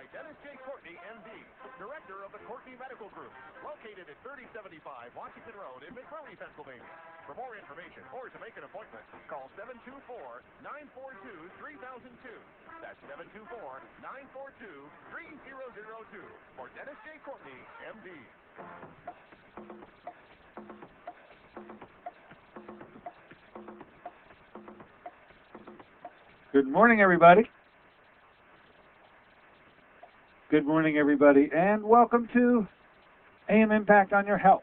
by Dennis J. Courtney, MD, Director of the Courtney Medical Group, located at 3075 Washington Road in McMurray, Pennsylvania. For more information or to make an appointment, call 724-942-3002. That's 724-942-3002 for Dennis J. Courtney, MD. Good morning, everybody. Good morning, everybody, and welcome to AM Impact on Your Health.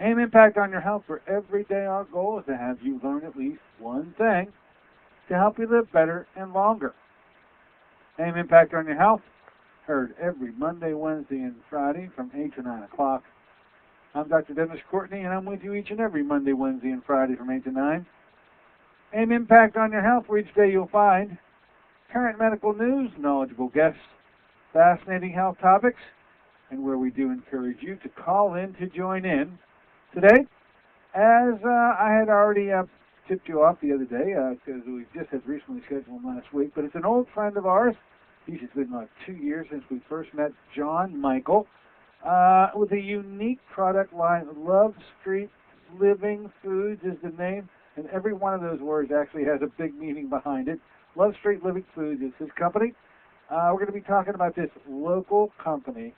AM Impact on Your Health, where every day our goal is to have you learn at least one thing to help you live better and longer. AM Impact on Your Health, heard every Monday, Wednesday, and Friday from 8 to 9 o'clock. I'm Dr. Dennis Courtney, and I'm with you each and every Monday, Wednesday, and Friday from 8 to 9. AM Impact on Your Health, where each day you'll find current medical news, knowledgeable guests, fascinating health topics, and where we do encourage you to call in to join in. Today, as I had already tipped you off the other day, because we just had recently scheduled last week, but it's an old friend of ours. He's been like 2 years since we first met, John Michael, with a unique product line. Love Street Living Foods is the name, and every one of those words actually has a big meaning behind it. Love Street Living Foods is his company. We're going to be talking about this local company,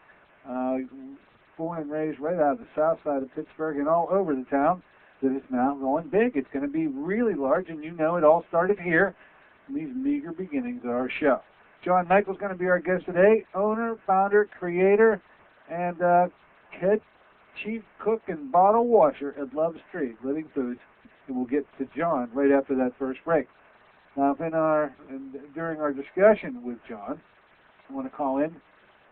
born and raised right out of the south side of Pittsburgh and all over the town, that is now going big. It's going to be really large, and you know it all started here in these meager beginnings of our show. John Michael's going to be our guest today, owner, founder, creator, and head chief cook and bottle washer at Love Street Living Foods. And we'll get to John right after that first break. Now, during our discussion with John, you want to call in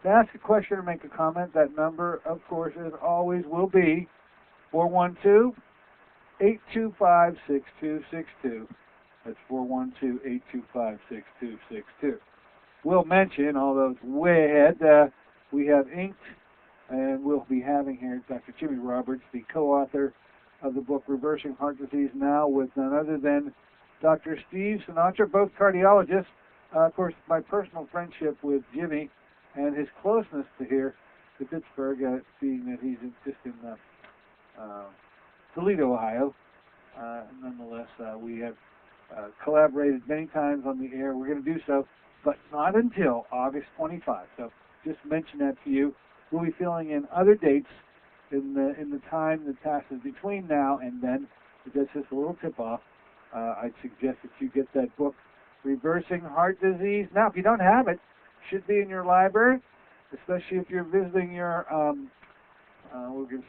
to ask a question or make a comment. That number, of course, as always, will be 412-825-6262. That's 412-825-6262. We'll mention, although it's way ahead, we have inked, and we'll be having here Dr. Jimmy Roberts, the co-author of the book Reversing Heart Disease Now, with none other than Dr. Steve Sinatra, both cardiologists. Of course, my personal friendship with Jimmy and his closeness to here, to Pittsburgh, being that he's just in Toledo, Ohio. Nonetheless, we have collaborated many times on the air. We're going to do so, but not until August 25. So just mention that to you. We'll be filling in other dates in the time that passes between now and then. But that's just a little tip-off. I'd suggest that you get that book, Reversing Heart Disease. Now, if you don't have it, it should be in your library, especially if you're visiting your,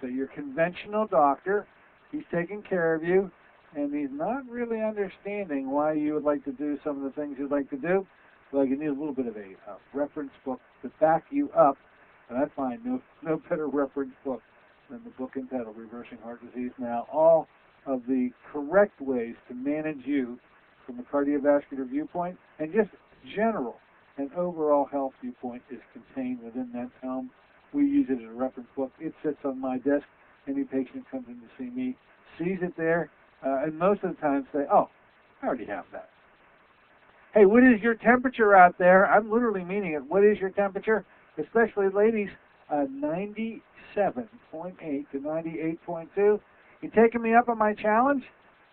your conventional doctor. He's taking care of you, and he's not really understanding why you would like to do some of the things you'd like to do. Well, you need a little bit of a reference book to back you up, and I find no better reference book than the book entitled Reversing Heart Disease Now. All of the correct ways to manage you from a cardiovascular viewpoint and just general and overall health viewpoint is contained within that tome. We use it as a reference book. It sits on my desk. Any patient comes in to see me sees it there, and most of the time say, oh, I already have that. Hey, what is your temperature out there? I'm literally meaning it. What is your temperature? Especially ladies, 97.8 to 98.2. You taking me up on my challenge?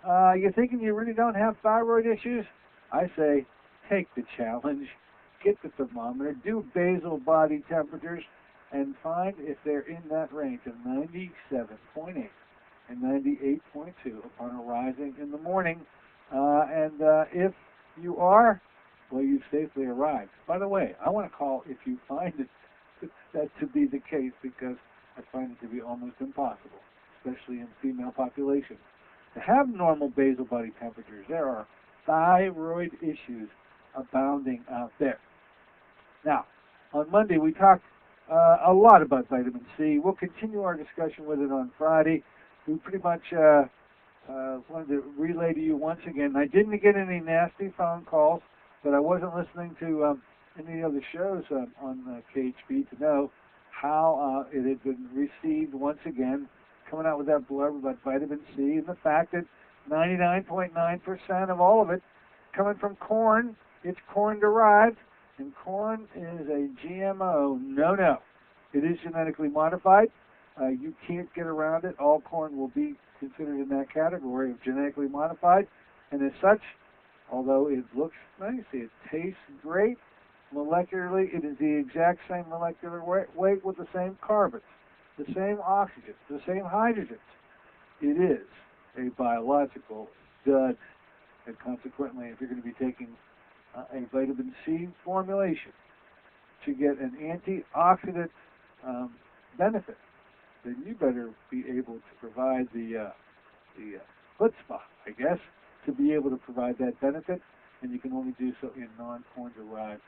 You thinking you really don't have thyroid issues? I say, take the challenge. Get the thermometer. Do basal body temperatures and find if they're in that range of 97.8 and 98.2 upon arising in the morning. If you are, well, you've safely arrived. By the way, I want to call if you find that to be the case, because I find it to be almost impossible, especially in female populations, to have normal basal body temperatures. There are thyroid issues abounding out there. Now, on Monday we talked a lot about vitamin C. We'll continue our discussion with it on Friday. We pretty much wanted to relay to you once again. I didn't get any nasty phone calls, but I wasn't listening to any other shows on KHB to know how it had been received once again, coming out with that blurb about vitamin C and the fact that 99.9% of all of it coming from corn. It's corn-derived, And corn is a GMO. No. It is genetically modified. You can't get around it. All corn will be considered in that category of genetically modified. And as such, although it looks nice, it tastes great, molecularly, it is the exact same molecular weight with the same carbons, the same oxygens, the same hydrogens. It is a biological dud. And consequently, if you're going to be taking a vitamin C formulation to get an antioxidant benefit, then you better be able to provide the chutzpah, I guess, to be able to provide that benefit, and you can only do so in non-corn derived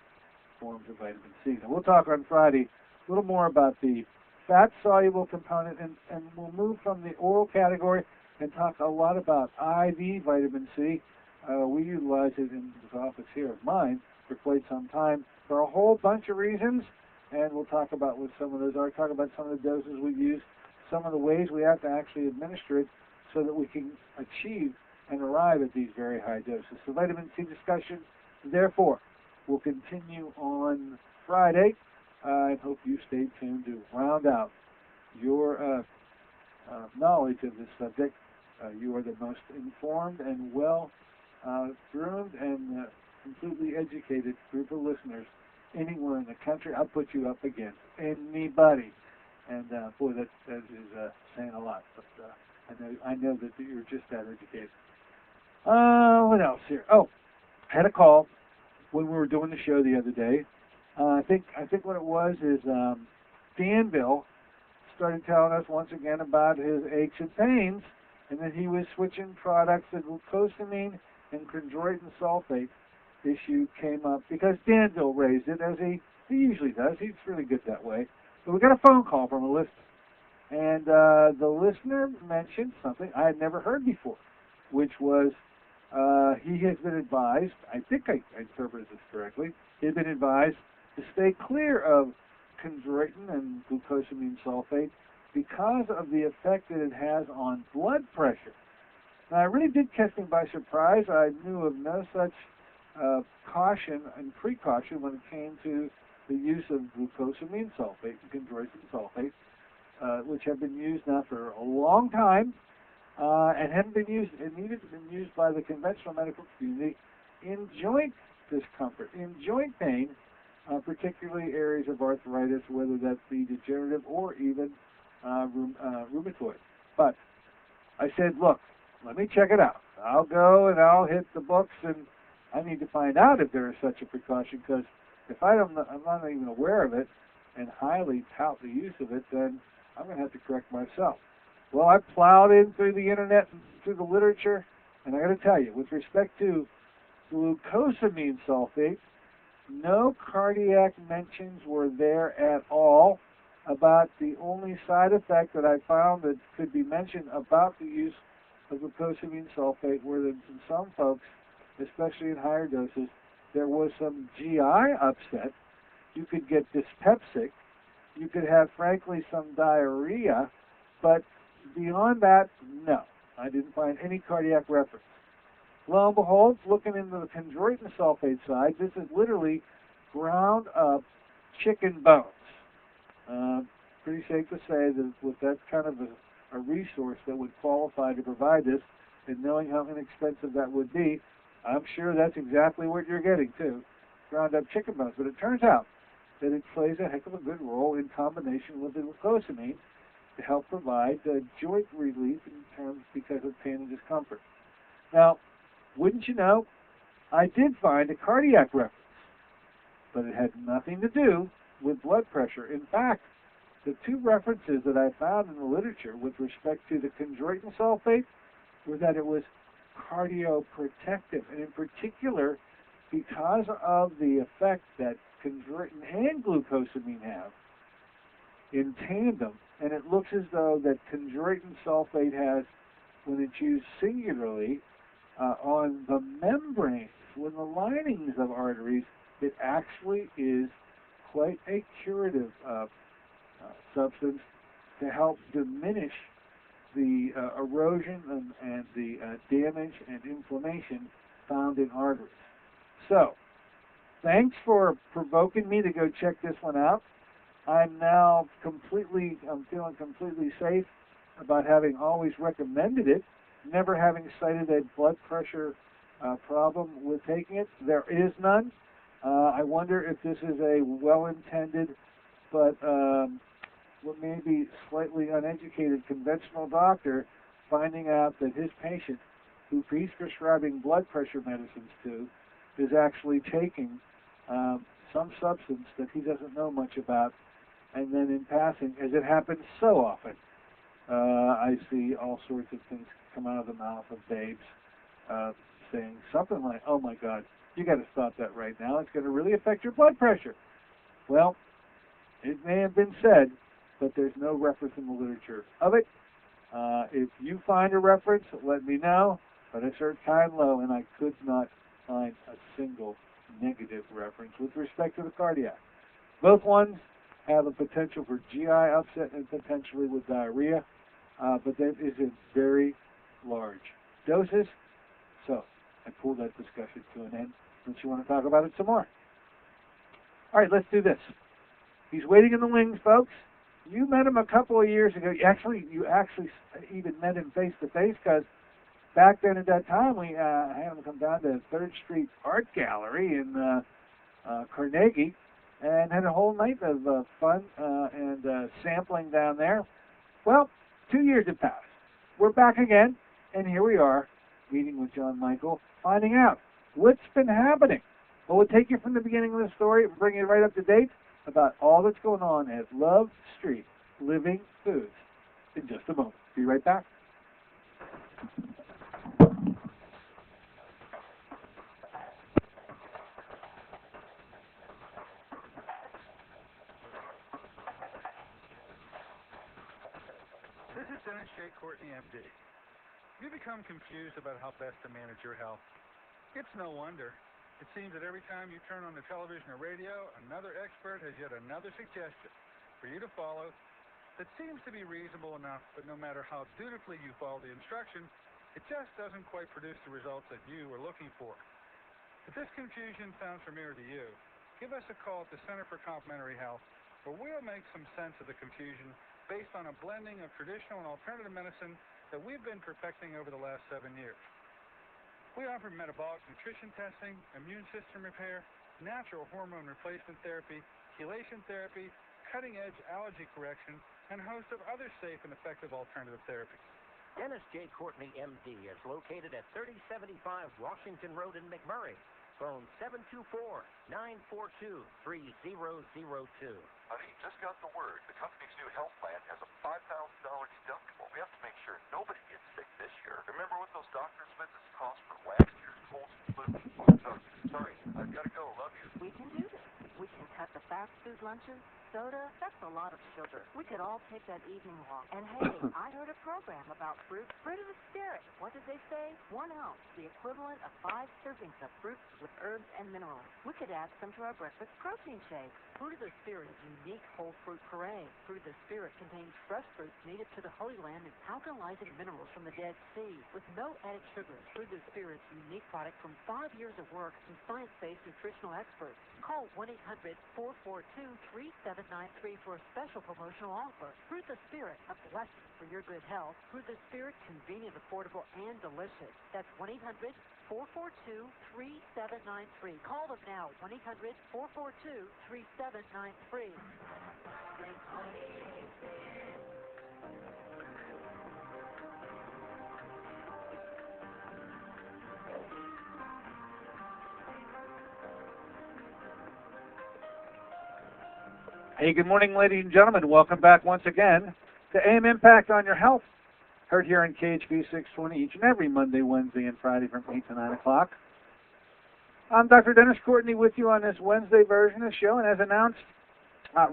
forms of vitamin C. Now, we'll talk on Friday a little more about the fat-soluble component, and we'll move from the oral category and talk a lot about IV vitamin C. We utilize it in this office here of mine for quite some time for a whole bunch of reasons, and we'll talk about what some of those are, talk about some of the doses we use, some of the ways we have to actually administer it so that we can achieve and arrive at these very high doses. So vitamin C discussion, therefore, will continue on Friday. I hope you stay tuned to round out your knowledge of this subject. You are the most informed and well-groomed and completely educated group of listeners anywhere in the country. I'll put you up against anybody. And boy, that is saying a lot. But I know that you're just that educated. What else here? Oh, had a call when we were doing the show the other day. I think what it was is Danville started telling us once again about his aches and pains, and that he was switching products. The glucosamine and chondroitin sulfate issue came up because Danville raised it, as he usually does. He's really good that way. So we got a phone call from a listener, and the listener mentioned something I had never heard before, which was he has been advised, I think I interpreted this correctly, he had been advised to stay clear of chondroitin and glucosamine sulfate because of the effect that it has on blood pressure. Now, it really did catch me by surprise. I knew of no such caution and precaution when it came to the use of glucosamine sulfate and chondroitin sulfate, which have been used now for a long time, and hadn't been used, and needed to be used by the conventional medical community in joint discomfort, in joint pain, particularly areas of arthritis, whether that be degenerative or even rheumatoid. But I said, look, let me check it out. I'll go and I'll hit the books, and I need to find out if there is such a precaution, because if I'm not even aware of it and highly tout the use of it, then I'm going to have to correct myself. Well, I plowed in through the internet and through the literature, and I got to tell you, with respect to glucosamine sulfate, no cardiac mentions were there at all. About the only side effect that I found that could be mentioned about the use of glucosamine sulfate were that in some folks, especially in higher doses, there was some GI upset. You could get dyspeptic. You could have, frankly, some diarrhea. But beyond that, no. I didn't find any cardiac reference. Lo and behold, looking into the chondroitin sulfate side, this is literally ground up chicken bones. Pretty safe to say that with that kind of a resource that would qualify to provide this, and knowing how inexpensive that would be, I'm sure that's exactly what you're getting too, ground up chicken bones. But it turns out that it plays a heck of a good role in combination with the glucosamine to help provide joint relief in terms because of pain and discomfort. Now, wouldn't you know, I did find a cardiac reference, but it had nothing to do with blood pressure. In fact, the two references that I found in the literature with respect to the chondroitin sulfate were that it was cardioprotective, and in particular, because of the effect that chondroitin and glucosamine have in tandem, and it looks as though that chondroitin sulfate has, when it's used singularly, on the membranes, when the linings of arteries, it actually is quite a curative substance to help diminish the erosion and the damage and inflammation found in arteries. So, thanks for provoking me to go check this one out. I'm feeling completely safe about having always recommended it, never having cited a blood pressure problem with taking it. There is none. I wonder if this is a well-intended but what may be slightly uneducated conventional doctor finding out that his patient, who he's prescribing blood pressure medicines to, is actually taking some substance that he doesn't know much about, and then in passing, as it happens so often, I see all sorts of things come out of the mouth of babes saying something like, "Oh my God, you got to stop that right now. It's going to really affect your blood pressure." Well, it may have been said, but there's no reference in the literature of it. If you find a reference, let me know. But I searched high and low, and I could not find a single negative reference with respect to the cardiac. Both ones have a potential for GI upset and potentially with diarrhea, but that is in very large doses. So I pulled that discussion to an end. Don't you want to talk about it some more? All right, let's do this. He's waiting in the wings, folks. You met him a couple of years ago. You actually even met him face to face, because back then at that time we had him come down to 3rd Street Art Gallery in Carnegie and had a whole night of fun and sampling down there. Well, 2 years have passed. We're back again, and here we are meeting with John Michael, finding out what's been happening. Well, we'll take you from the beginning of the story and bring you right up to date about all that's going on at Love Street Living Foods in just a moment. Be right back. This is Dennis J. Courtney, MD. You become confused about how best to manage your health. It's no wonder. It seems that every time you turn on the television or radio, another expert has yet another suggestion for you to follow that seems to be reasonable enough, but no matter how dutifully you follow the instruction, it just doesn't quite produce the results that you were looking for. If this confusion sounds familiar to you, give us a call at the Center for Complementary Health, where we'll make some sense of the confusion based on a blending of traditional and alternative medicine that we've been perfecting over the last 7 years. We offer metabolic nutrition testing, immune system repair, natural hormone replacement therapy, chelation therapy, cutting-edge allergy correction, and a host of other safe and effective alternative therapies. Dennis J. Courtney, MD, is located at 3075 Washington Road in McMurray. Phone 724-942-3002. Honey, just got the word. The company's new health plan has a $5,000 deductible. We have to make sure nobody gets sick this year. Remember what those doctor's visits cost for last year's colds and flu? Sorry, I've got to go. Love you. We can do this. We can cut the fast food lunches. Soda, that's a lot of sugar. We could all take that evening walk. And hey, I heard a program about fruit. Fruit of the spirit. What did they say? 1 ounce, the equivalent of 5 servings of fruit with herbs and minerals. We could add some to our breakfast protein shake. Fruit of the Spirit's unique whole fruit puree. Fruit of the Spirit contains fresh fruits native to the Holy Land and alkalizing minerals from the Dead Sea. With no added sugars, Fruit of the Spirit's unique product from 5 years of work from science-based nutritional experts. Call 1-800-442-3793 for a special promotional offer. Fruit of the Spirit, a blessing for your good health. Fruit of the Spirit, convenient, affordable, and delicious. That's 1-800-442-3793. Call them now, 1-800-442-3793. Hey, good morning, ladies and gentlemen. Welcome back once again to AM Impact on Your Health. Heard here on KHB 620 each and every Monday, Wednesday, and Friday from 8 to 9 o'clock. I'm Dr. Dennis Courtney with you on this Wednesday version of the show, and as announced,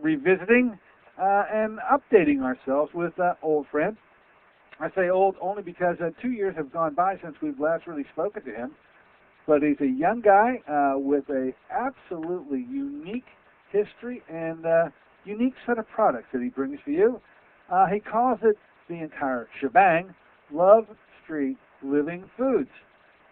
revisiting and updating ourselves with old friend. I say old only because 2 years have gone by since we've last really spoken to him, but he's a young guy with a absolutely unique history and unique set of products that he brings to you. He calls it the entire shebang, Love Street Living Foods.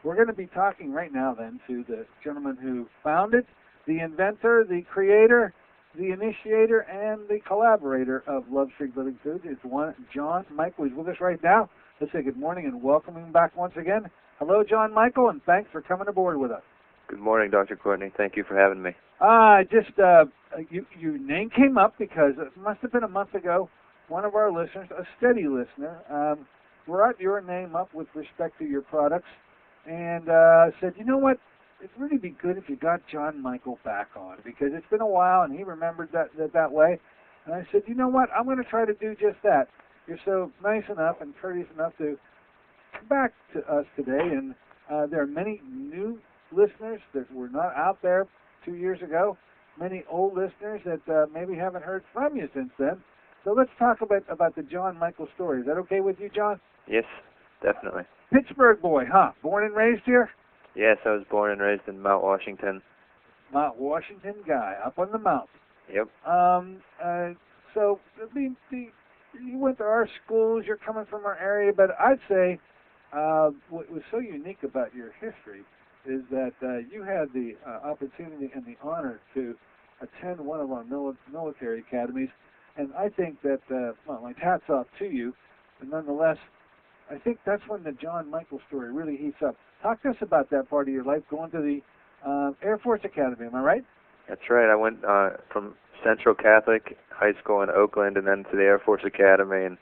We're going to be talking right now then to the gentleman who founded the inventor, the creator, the initiator, and the collaborator of Love Street Living Foods is one John Michael. He's with us right now. Let's say good morning and welcome him back once again. Hello, John Michael, and thanks for coming aboard with us. Good morning, Dr. Courtney. Thank you for having me. Your name came up because it must have been a month ago. One of our listeners, a steady listener, brought your name up with respect to your products and said, you know what, it'd really be good if you got John Michael back on because it's been a while and he remembered that way. And I said, you know what, I'm going to try to do just that. You're so nice enough and courteous enough to come back to us today, and there are many new listeners that were not out there 2 years ago, many old listeners that maybe haven't heard from you since then. So let's talk about the John Michael story. Is that okay with you, John? Yes, definitely. Pittsburgh boy, huh? Born and raised here? Yes, I was born and raised in Mount Washington. Mount Washington guy, up on the mountain. Yep. So, I mean, you went to our schools, you're coming from our area, but I'd say what was so unique about your history is that you had the opportunity and the honor to attend one of our military academies, and I think that, well, my hat's off to you, but nonetheless, I think that's when the John Michael story really heats up. Talk to us about that part of your life, going to the Air Force Academy, am I right? That's right. I went from Central Catholic High School in Oakland and then to the Air Force Academy, and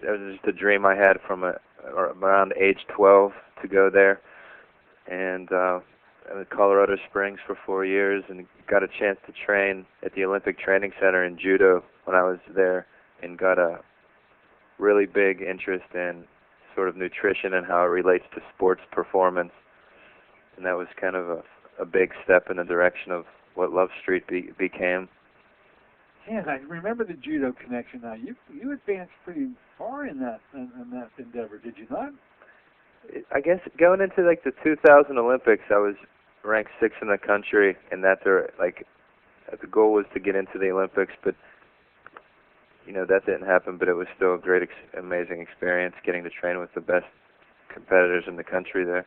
it was just a dream I had from around age 12 to go there. And I was in Colorado Springs for 4 years and got a chance to train at the Olympic Training Center in judo when I was there, and got a really big interest in sort of nutrition and how it relates to sports performance. And that was kind of a big step in the direction of what Love Street became. Yeah, I remember the judo connection now. You advanced pretty far in that endeavor, did you not? I guess going into like the 2000 Olympics, I was ranked 6th in the country, and the goal was to get into the Olympics, but that didn't happen. But it was still a great, amazing experience getting to train with the best competitors in the country there.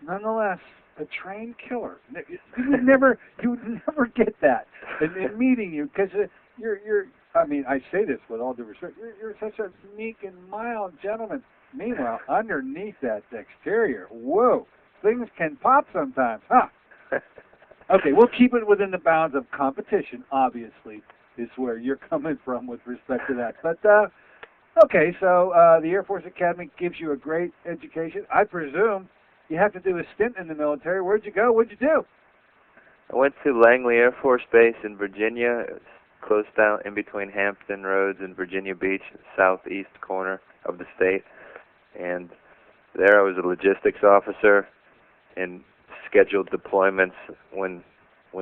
Nonetheless, a trained killer. You would never get that in meeting you, because you're. I mean, I say this with all due respect. You're such a meek and mild gentleman. Meanwhile, underneath that exterior, whoa, things can pop sometimes, huh? Okay, we'll keep it within the bounds of competition. Obviously, is where you're coming from with respect to that. But okay, so the Air Force Academy gives you a great education. I presume you have to do a stint in the military. Where'd you go? What'd you do? I went to Langley Air Force Base in Virginia. It was close down in between Hampton Roads and Virginia Beach, southeast corner of the state. And there I was a logistics officer and scheduled deployments when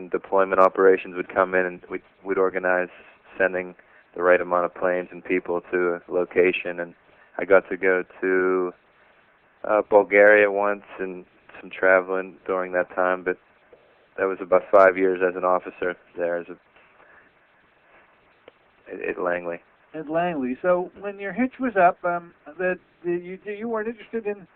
deployment operations would come in, and we'd organize sending the right amount of planes and people to a location. And I got to go to Bulgaria once and some traveling during that time, but that was about 5 years as an officer there at Langley. At Langley. So when your hitch was up, you weren't interested in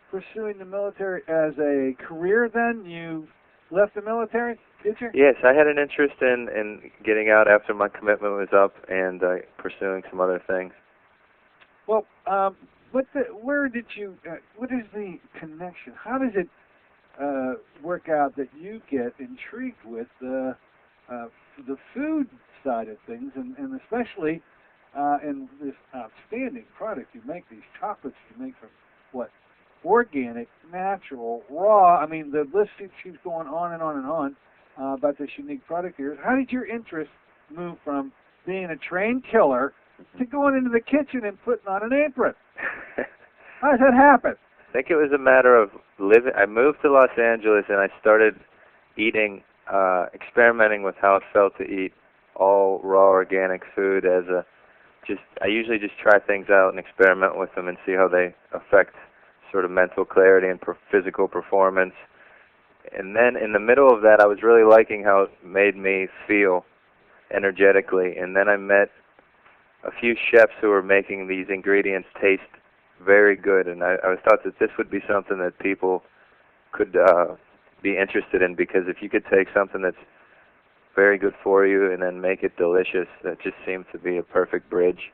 pursuing the military as a career then? You left the military, did you? Yes, I had an interest in getting out after my commitment was up and pursuing some other things. Well, what is the connection? How does it work out that you get intrigued with the food side of things, and especially in this outstanding product you make, these chocolates you make from what? Organic, natural, raw. I mean, the list keeps going on and on and on about this unique product here. How did your interest move from being a trained killer to going into the kitchen and putting on an apron? How does that happen? I think it was a matter of living. I moved to Los Angeles and I started eating, experimenting with how it felt to eat all raw organic food I usually just try things out and experiment with them and see how they affect sort of mental clarity and physical performance. And then in the middle of that, I was really liking how it made me feel energetically. And then I met a few chefs who were making these ingredients taste very good. And I thought that this would be something that people could be interested in, because if you could take something that's very good for you and then make it delicious, that just seems to be a perfect bridge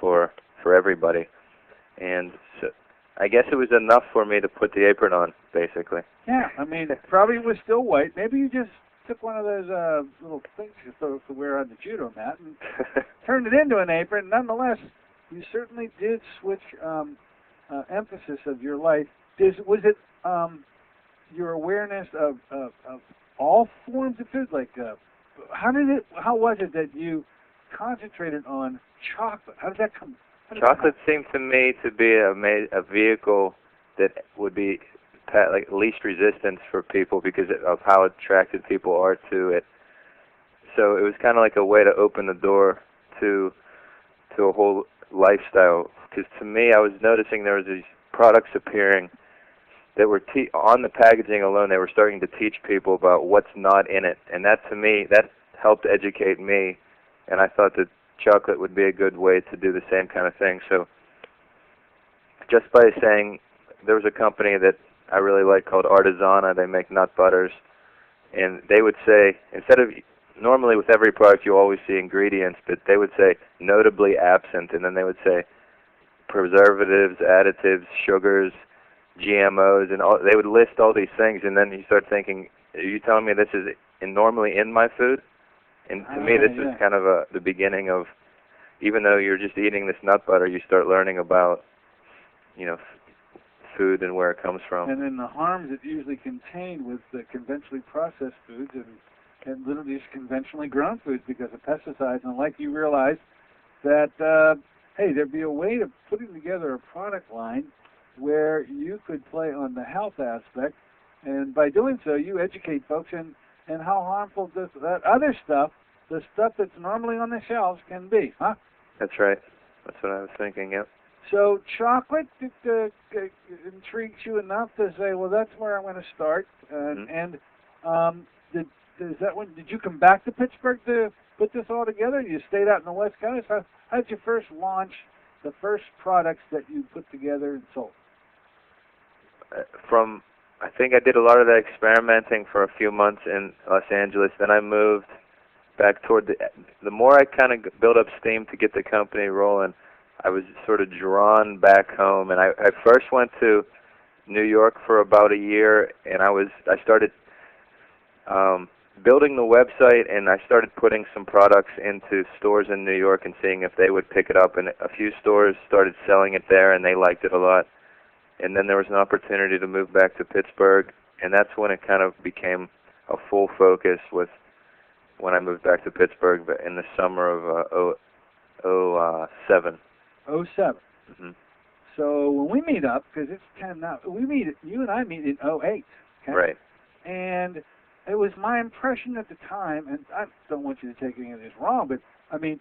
for everybody. And so I guess it was enough for me to put the apron on, basically. Yeah, I mean, it probably was still white. Maybe you just took one of those little things you're supposed to wear on the judo mat and turned it into an apron. Nonetheless, you certainly did switch emphasis of your life. Was it your awareness of all forms of food? Like, how was it that you concentrated on chocolate? How did that come? Chocolate seemed to me to be a vehicle that would be like least resistance for people because of how attracted people are to it. So it was kind of like a way to open the door to a whole lifestyle. Because to me, I was noticing there was these products appearing that were on the packaging alone. They were starting to teach people about what's not in it, and that to me, that helped educate me. And I thought that chocolate would be a good way to do the same kind of thing. So just by saying, there was a company that I really like called Artisana. They make nut butters, and they would say, instead of, normally with every product you always see ingredients, but they would say notably absent, and then they would say preservatives, additives, sugars, GMOs, and they would list all these things, and then you start thinking, are you telling me this is normally in my food? And to me, this is kind of the beginning of, even though you're just eating this nut butter, you start learning about, food and where it comes from. And then the harms it usually contained with the conventionally processed foods and literally just conventionally grown foods because of pesticides. And like you realize that, hey, there'd be a way of putting together a product line where you could play on the health aspect, and by doing so, you educate folks in how harmful that other stuff, the stuff that's normally on the shelves, can be, huh? That's right. That's what I was thinking, yep. So chocolate intrigues you enough to say, well, that's where I'm going to start. And did you come back to Pittsburgh to put this all together? You stayed out in the West Coast. How did you first launch the first products that you put together and sold? I think I did a lot of that experimenting for a few months in Los Angeles. Then I moved back toward the more I kind of built up steam to get the company rolling, I was sort of drawn back home. And I first went to New York for about a year, and I started building the website, and I started putting some products into stores in New York and seeing if they would pick it up. And a few stores started selling it there, and they liked it a lot. And then there was an opportunity to move back to Pittsburgh, and that's when it kind of became a full focus when I moved back to Pittsburgh in the summer of 07. 07. Mm-hmm. So when we meet up, because it's 10 now, you and I meet in 08. Okay? Right. And it was my impression at the time, and I don't want you to take any of this wrong, but I mean,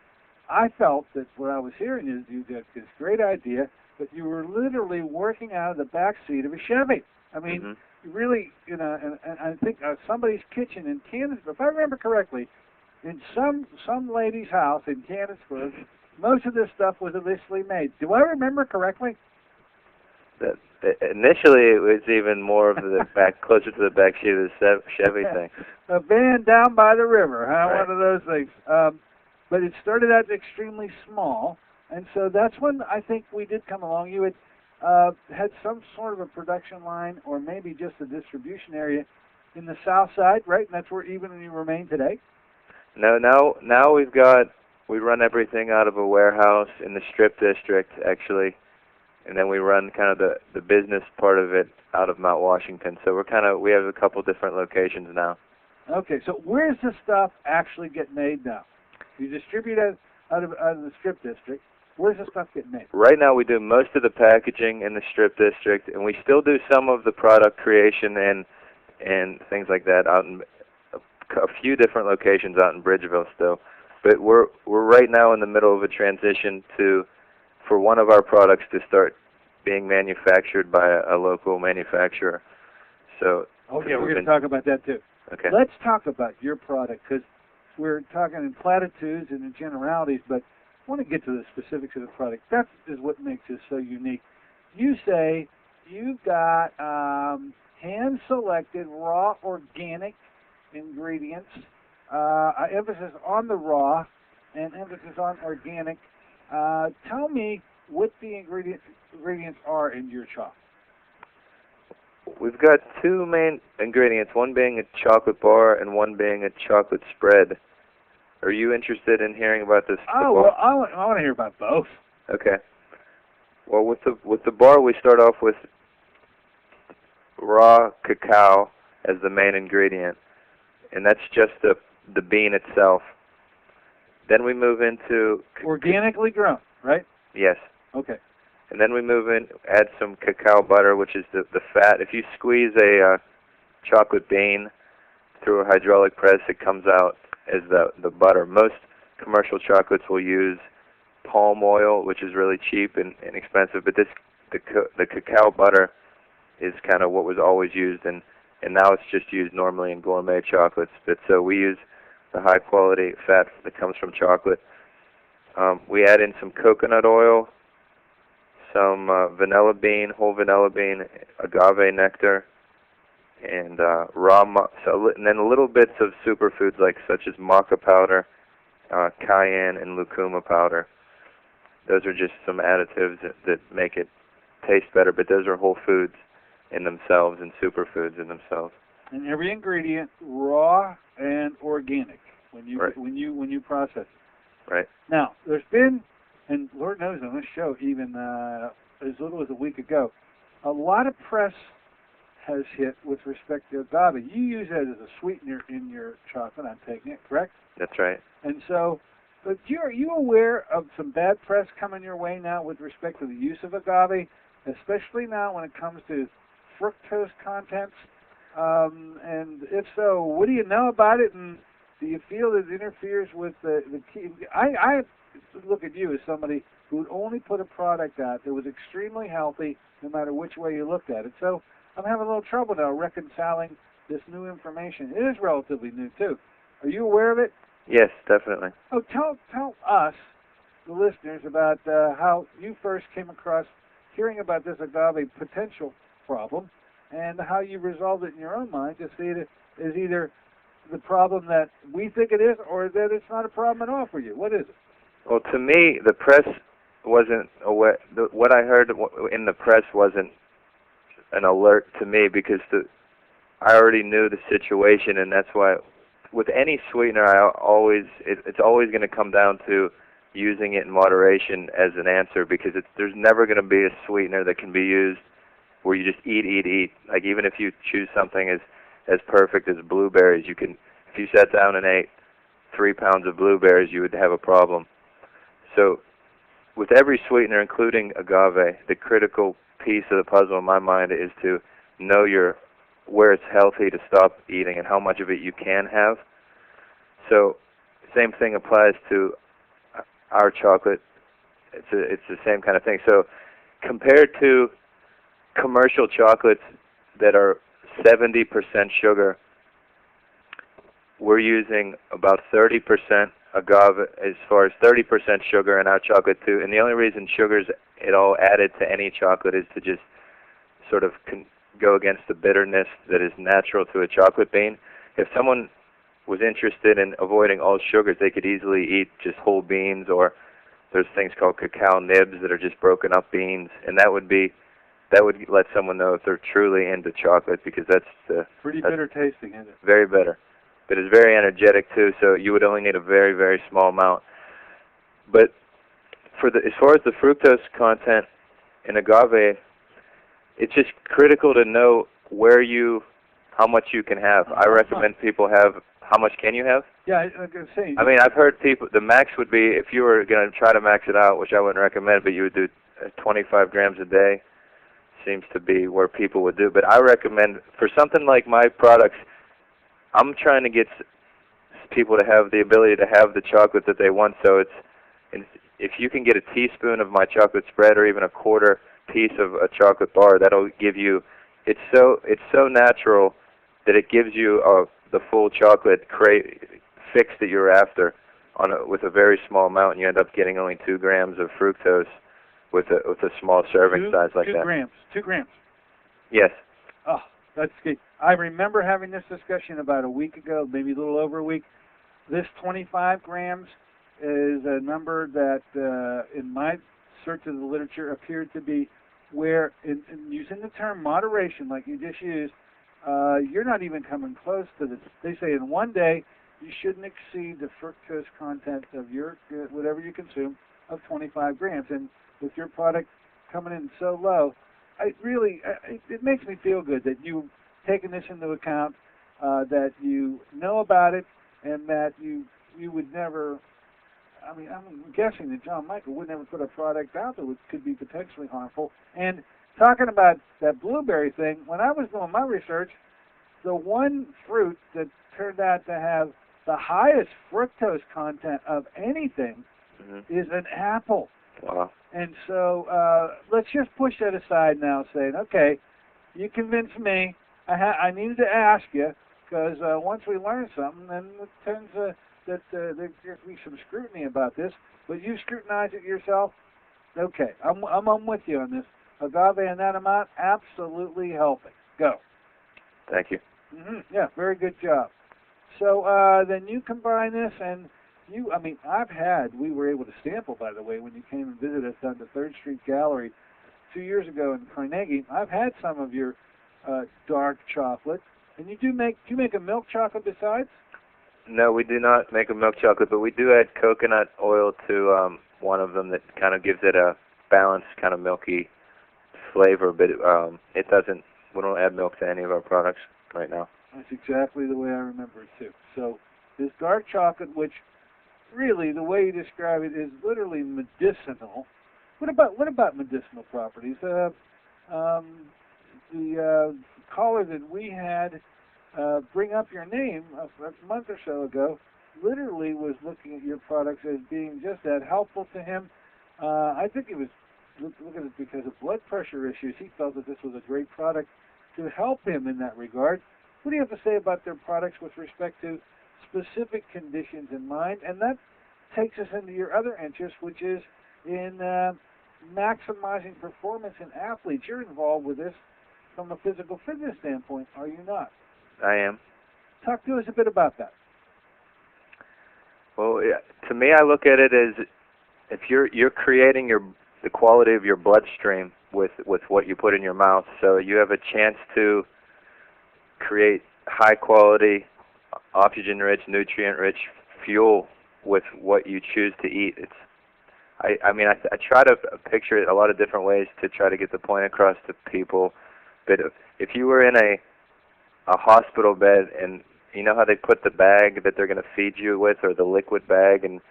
I felt that what I was hearing is you had this great idea, but you were literally working out of the back seat of a Chevy. I mean, you really, and I think somebody's kitchen in Canonsburg, if I remember correctly, in some lady's house in Canonsburg, most of this stuff was initially made. Do I remember correctly? Initially, it was even more of the back, closer to the back seat of the Chevy thing. A van down by the river, huh? Right. One of those things. But it started out extremely small, and so that's when I think we did come along. You had some sort of a production line, or maybe just a distribution area in the South Side, right? And that's where even you remain today. No, now we run everything out of a warehouse in the Strip District, actually. And then we run kind of the business part of it out of Mount Washington. So we have a couple different locations now. Okay, so where's the stuff actually get made now? You distribute it out of the Strip District. Where's the stuff get made? Right now we do most of the packaging in the Strip District, and we still do some of the product creation and things like that out in a few different locations out in Bridgeville still. But we're right now in the middle of a transition for one of our products to start being manufactured by a local manufacturer. So okay, we're going to talk about that too. Okay. Let's talk about your product, because we're talking in platitudes and in generalities, but I want to get to the specifics of the product. That is what makes it so unique. You say you've got hand-selected, raw, organic ingredients. Emphasis on the raw and emphasis on organic. Tell me what the ingredients are in your chocolate. We've got two main ingredients, one being a chocolate bar and one being a chocolate spread. Are you interested in hearing about this? Oh, well, I want to hear about both. Okay. Well, with the bar, we start off with raw cacao as the main ingredient, and that's just the bean itself. Then we move into Organically grown, right? Yes. Okay. And then we move in, add some cacao butter, which is the fat. If you squeeze a chocolate bean through a hydraulic press, it comes out as the butter. Most commercial chocolates will use palm oil, which is really cheap and inexpensive, but the cacao butter is kind of what was always used, and now it's just used normally in gourmet chocolates. But so we use the high quality fat that comes from chocolate. We add in some coconut oil, some vanilla bean, whole vanilla bean, agave nectar, and and then little bits of superfoods such as maca powder, cayenne, and lucuma powder. Those are just some additives that make it taste better, but those are whole foods in themselves and superfoods in themselves. And every ingredient raw and organic when you Right. when you process it. Right. Now, there's been, and Lord knows on this show, even as little as a week ago, a lot of press has hit with respect to agave. You use that as a sweetener in your chocolate, I'm taking it, correct? That's right. And so, but are you aware of some bad press coming your way now with respect to the use of agave, especially now when it comes to fructose contents? And if so, what do you know about it, and do you feel that it interferes with the key? I look at you as somebody who would only put a product out that was extremely healthy no matter which way you looked at it. So I'm having a little trouble now reconciling this new information. It is relatively new, too. Are you aware of it? Yes, definitely. Oh, tell us, the listeners, about how you first came across hearing about this agave potential problem and how you resolved it in your own mind to see it as either the problem that we think it is or that it's not a problem at all for you. What is it? Well, to me, the press wasn't aware. What I heard in the press wasn't an alert to me because I already knew the situation, and that's why with any sweetener, it's always going to come down to using it in moderation as an answer, because there's never going to be a sweetener that can be used where you just eat. Like even if you choose something as perfect as blueberries, if you sat down and ate 3 pounds of blueberries, you would have a problem. So with every sweetener, including agave, the critical piece of the puzzle in my mind is to know where it's healthy to stop eating and how much of it you can have. So same thing applies to our chocolate. It's the same kind of thing. So compared to commercial chocolates that are 70% sugar, we're using about 30% agave, as far as 30% sugar in our chocolate too. And the only reason sugar's at all added to any chocolate is to just sort of go against the bitterness that is natural to a chocolate bean. If someone was interested in avoiding all sugars, they could easily eat just whole beans, or there's things called cacao nibs that are just broken up beans, and that would let someone know if they're truly into chocolate, because that's bitter tasting, isn't it? Very bitter. But it's very energetic too, so you would only need a very, very small amount. But as far as the fructose content in agave, it's just critical to know how much you can have. I recommend people have, how much can you have? Yeah, I was going to say. I mean, I've heard people, the max would be, if you were going to try to max it out, which I wouldn't recommend, but you would do 25 grams a day, seems to be where people would do. But I recommend, for something like my products, I'm trying to get people to have the ability to have the chocolate that they want. So if you can get a teaspoon of my chocolate spread or even a quarter piece of a chocolate bar, that'll give you, it's so natural that it gives you the full chocolate fix that you're after with a very small amount, and you end up getting only 2 grams of fructose with a small serving size like that. 2 grams. 2 grams. Yes. Oh, That's good. I remember having this discussion about a week ago, maybe a little over a week. This 25 grams is a number that, in my search of the literature, appeared to be where, in using the term moderation, like you just used, you're not even coming close to this. They say in one day, you shouldn't exceed the fructose content of your whatever you consume of 25 grams. And with your product coming in so low, it makes me feel good that you've taken this into account, that you know about it, and that you would never. I mean, I'm guessing that John Michael would never put a product out that could be potentially harmful. And talking about that blueberry thing, when I was doing my research, the one fruit that turned out to have the highest fructose content of anything is an apple. Wow. And so let's just push that aside now, saying, okay, you convinced me. I needed to ask you, because once we learn something, then it turns that there's going to be some scrutiny about this. But you scrutinize it yourself. Okay, I'm with you on this. Agave and that amount, absolutely helping. Go. Thank you. Yeah, very good job. So then you combine this, and we were able to sample, by the way, when you came and visited us down to 3rd Street Gallery 2 years ago in Carnegie. I've had some of your dark chocolate. And do you make a milk chocolate besides? No, we do not make a milk chocolate, but we do add coconut oil to one of them that kind of gives it a balanced kind of milky flavor, but it doesn't. We don't add milk to any of our products right now. That's exactly the way I remember it too. So this dark chocolate, which really the way you describe it is literally medicinal. What about medicinal properties? The caller that we had bring up your name a month or so ago literally was looking at your products as being just that helpful to him. I think it was look at it because of blood pressure issues. He felt that this was a great product to help him in that regard. What do you have to say about their products with respect to specific conditions in mind? And that takes us into your other interest, which is in maximizing performance in athletes. You're involved with this from a physical fitness standpoint, are you not? I am. Talk to us a bit about that. Well, to me, I look at it as if you're creating the quality of your bloodstream with what you put in your mouth, so you have a chance to create high quality, oxygen-rich, nutrient-rich fuel with what you choose to eat. I try to picture it a lot of different ways to try to get the point across to people. But if you were in a hospital bed, and you know how they put the bag that they're going to feed you with, or the liquid bag, and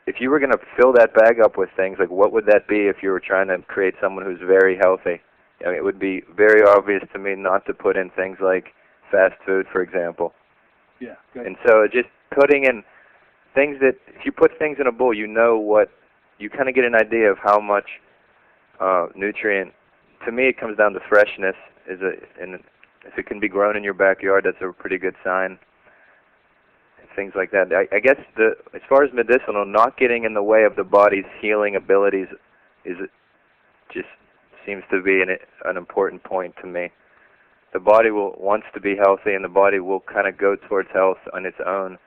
if you were going to fill that bag up with things, like what would that be if you were trying to create someone who's very healthy? I mean, it would be very obvious to me not to put in things like fast food, for example. Yeah. Good. And so just putting in things that, if you put things in a bowl, you kind of get an idea of how much nutrient. To me, it comes down to freshness. And if it can be grown in your backyard, that's a pretty good sign. Things like that. I guess as far as medicinal, not getting in the way of the body's healing abilities just seems to be an important point to me. The body wants to be healthy, and the body will kind of go towards health on its own.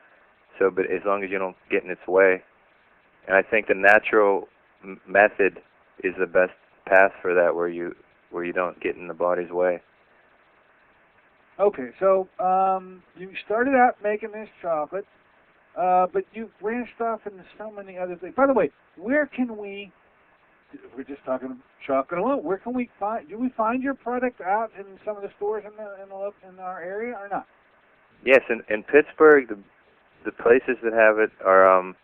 So, but as long as you don't get in its way, and I think the natural method is the best path for that, where you don't get in the body's way. Okay, so you started out making this chocolate, but you branched off into so many other things. By the way, where can we're just talking chocolate alone, where can we do we find your product out in some of the stores in our area or not? Yes, in Pittsburgh, the places that have it are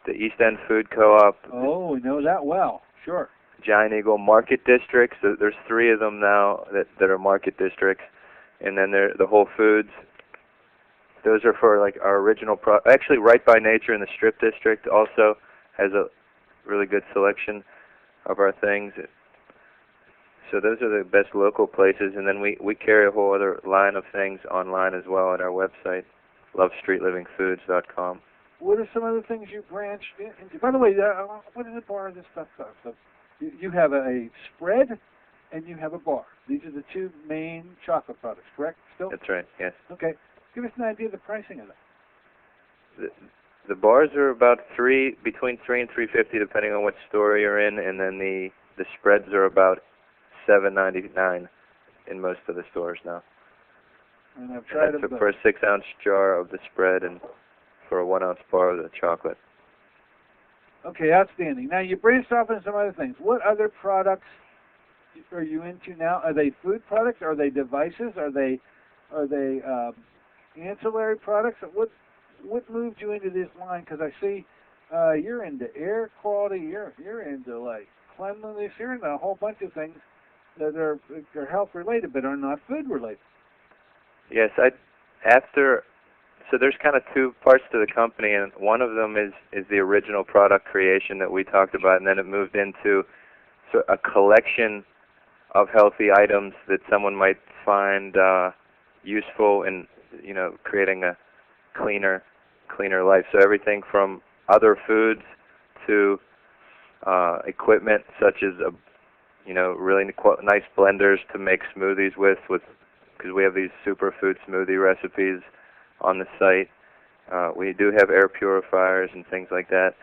the East End Food Co-op. Oh, we know that well, sure. Giant Eagle Market Districts. There's 3 of them now that are market districts. And then the Whole Foods. Those are for like our original actually, Right by Nature in the Strip District also has a really good selection of our things. So those are the best local places. And then we carry a whole other line of things online as well at our website, lovestreetlivingfoods.com. What are some other things you branched into? By the way, what is it part of this stuff? So you have a spread and you have a bar. These are the two main chocolate products, correct? Still? That's right. Yes. Okay. Give us an idea of the pricing of that. The bars are about between $3 and $3.50 depending on what store you're in, and then the spreads are about $7.99 in most of the stores now. And I've tried and them that's for a 6-ounce jar of the spread and for a 1-ounce bar of the chocolate. Okay, outstanding. Now you branched off into some other things. What other products are you into now? Are they food products? Are they devices? Are they ancillary products? What moved you into this line? Because I see you're into air quality. You're into like cleanliness. You're into a whole bunch of things that are health related but are not food related. Yes, so there's kind of two parts to the company, and one of them is the original product creation that we talked about, and then it moved into a collection of healthy items that someone might find useful in, creating a cleaner life. So everything from other foods to equipment such as really nice blenders to make smoothies with because we have these superfood smoothie recipes on the site. We do have air purifiers and things like that.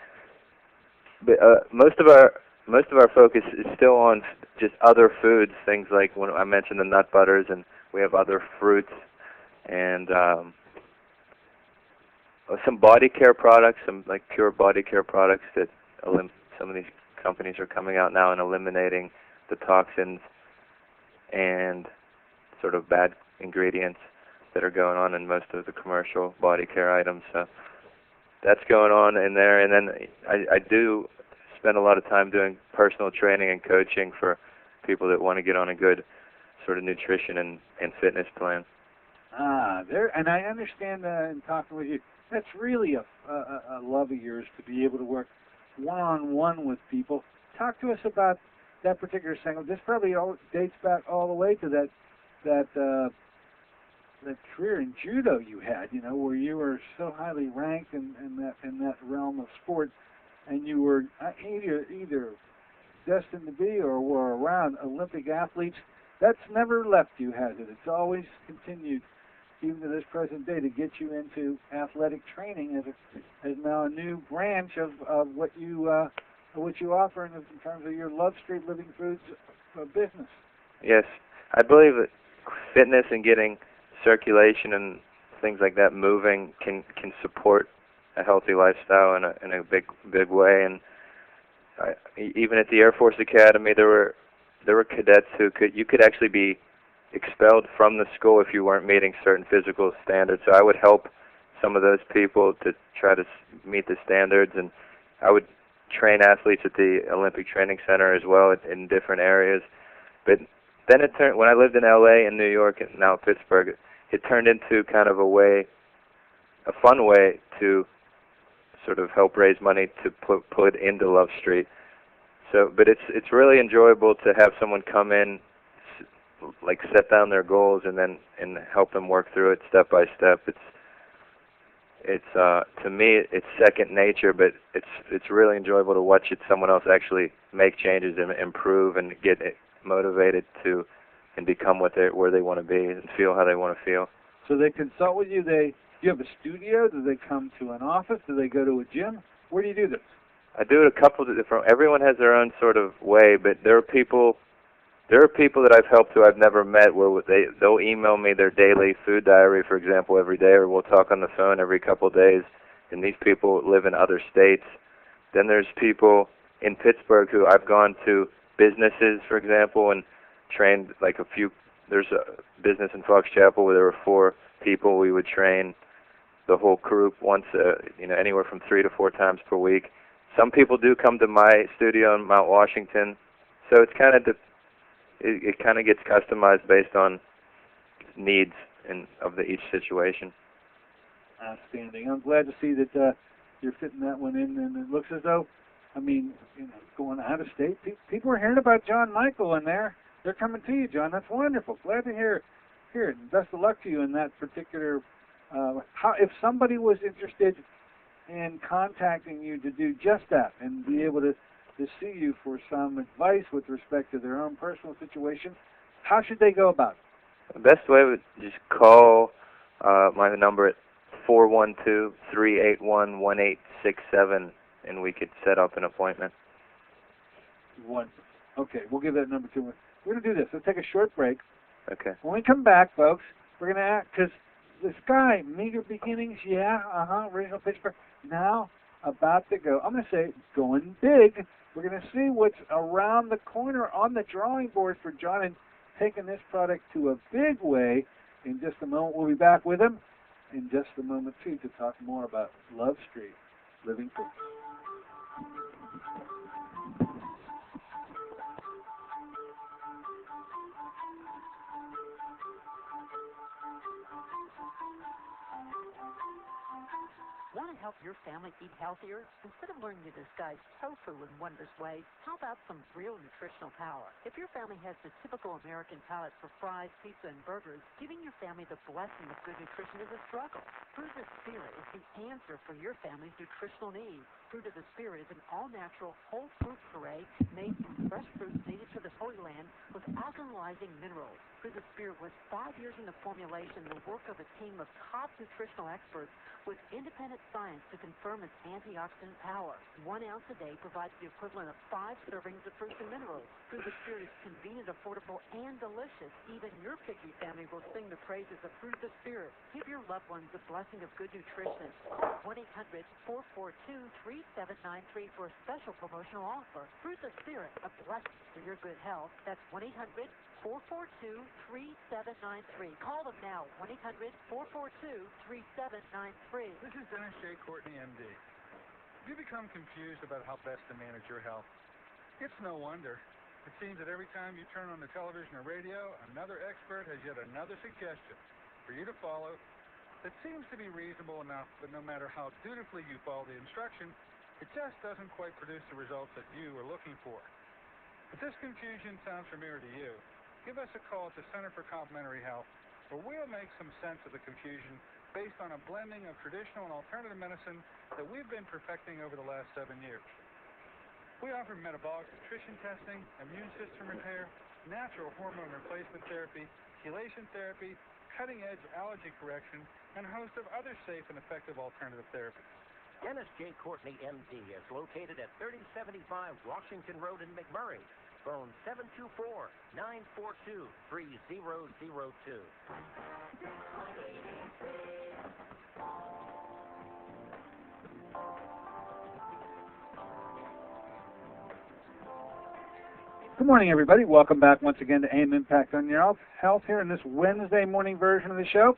But most of our focus is still on just other foods, things like when I mentioned the nut butters, and we have other fruits and some body care products, some like pure body care products that some of these companies are coming out now and eliminating the toxins and sort of bad ingredients that are going on in most of the commercial body care items. So that's going on in there. And then I do spend a lot of time doing personal training and coaching for people that want to get on a good sort of nutrition and fitness plan. And I understand in talking with you, that's really a love of yours to be able to work one-on-one with people. Talk to us about that particular segment. This probably dates back all the way to that career in judo you had, where you were so highly ranked in that realm of sport, and you were either destined to be or were around Olympic athletes. That's never left you, has it? It's always continued, even to this present day, to get you into athletic training as now a new branch of what you offer in terms of your Love Street Living Foods business. Yes, I believe that fitness and getting circulation and things like that moving can support a healthy lifestyle in a big way. And even at the Air Force Academy, there were cadets you could actually be expelled from the school if you weren't meeting certain physical standards. So I would help some of those people to try to meet the standards, and I would train athletes at the Olympic Training Center as well in different areas. But then it turned, when I lived in LA and New York and now Pittsburgh, it turned into kind of a fun way to sort of help raise money to put into Love Street. So, but it's really enjoyable to have someone come in, like set down their goals and help them work through it step by step. It's to me it's second nature, but it's really enjoyable to watch someone else actually make changes and improve and get motivated to and become where they want to be and feel how they want to feel. So they consult with you. Do you have a studio? Do they come to an office? Do they go to a gym? Where do you do this? I do it a couple of different. Everyone has their own sort of way, but there are people that I've helped who I've never met where they'll email me their daily food diary, for example, every day, or we'll talk on the phone every couple of days. And these people live in other states. Then there's people in Pittsburgh who I've gone to businesses, for example, and trained like a few. There's a business in Fox Chapel where there were 4 people. We would train the whole group once, anywhere from 3 to 4 times per week. Some people do come to my studio in Mount Washington, so it's kind of it kind of gets customized based on needs of each situation. Outstanding. I'm glad to see that you're fitting that one in, and it looks as though, going out of state, people are hearing about John Michael, and they're coming to you, John. That's wonderful. Glad to hear it. And best of luck to you in that particular. If somebody was interested in contacting you to do just that and be able to to see you for some advice with respect to their own personal situation, how should they go about it? The best way would just call my number at 412-381-1867, and we could set up an appointment. Wonderful. Okay, we'll give that number to them. We're going to do this. Let's take a short break. Okay. When we come back, folks, we're going to act, because this guy, Meager Beginnings, original Pittsburgh, now about to go, I'm going to say, going big. We're going to see what's around the corner on the drawing board for John and taking this product to a big way. In just a moment, we'll be back with him in just a moment, too, to talk more about Love Street Living Foods. Want to help your family eat healthier? Instead of learning to disguise tofu in wondrous ways, how about some real nutritional power? If your family has the typical American palate for fries, pizza, and burgers, giving your family the blessing of good nutrition is a struggle. Fruit of the Spirit is the answer for your family's nutritional needs. Fruit of the Spirit is an all-natural, whole fruit puree made from fresh fruits native to the Holy Land with alkalizing minerals. Fruit of the Spirit was 5 years in the formulation, the work of a team of top nutritional experts with independent science to confirm its antioxidant power. 1 ounce a day provides the equivalent of 5 servings of fruits and minerals. Fruit of the Spirit is convenient, affordable, and delicious. Even your picky family will sing the praises of Fruit of the Spirit. Give your loved ones the blessing of good nutrition. 1-800-442-3793 for a special promotional offer. Fruit of the Spirit, a blessing for your good health. That's 1-800-442-3793. Call them now, 1-800-442-3793. This is Dennis J. Courtney, MD. Have you become confused about how best to manage your health? It's no wonder. It seems that every time you turn on the television or radio, another expert has yet another suggestion for you to follow that seems to be reasonable enough, but no matter how dutifully you follow the instruction, it just doesn't quite produce the results that you are looking for. If this confusion sounds familiar to you, give us a call at the Center for Complementary Health, where we'll make some sense of the confusion based on a blending of traditional and alternative medicine that we've been perfecting over the last 7 years. We offer metabolic nutrition testing, immune system repair, natural hormone replacement therapy, chelation therapy, cutting-edge allergy correction, and a host of other safe and effective alternative therapies. Dennis J. Courtney, MD, is located at 3075 Washington Road in McMurray. Phone 724-942-3002. Good morning, everybody. Welcome back once again to AIM Impact on Your Health here in this Wednesday morning version of the show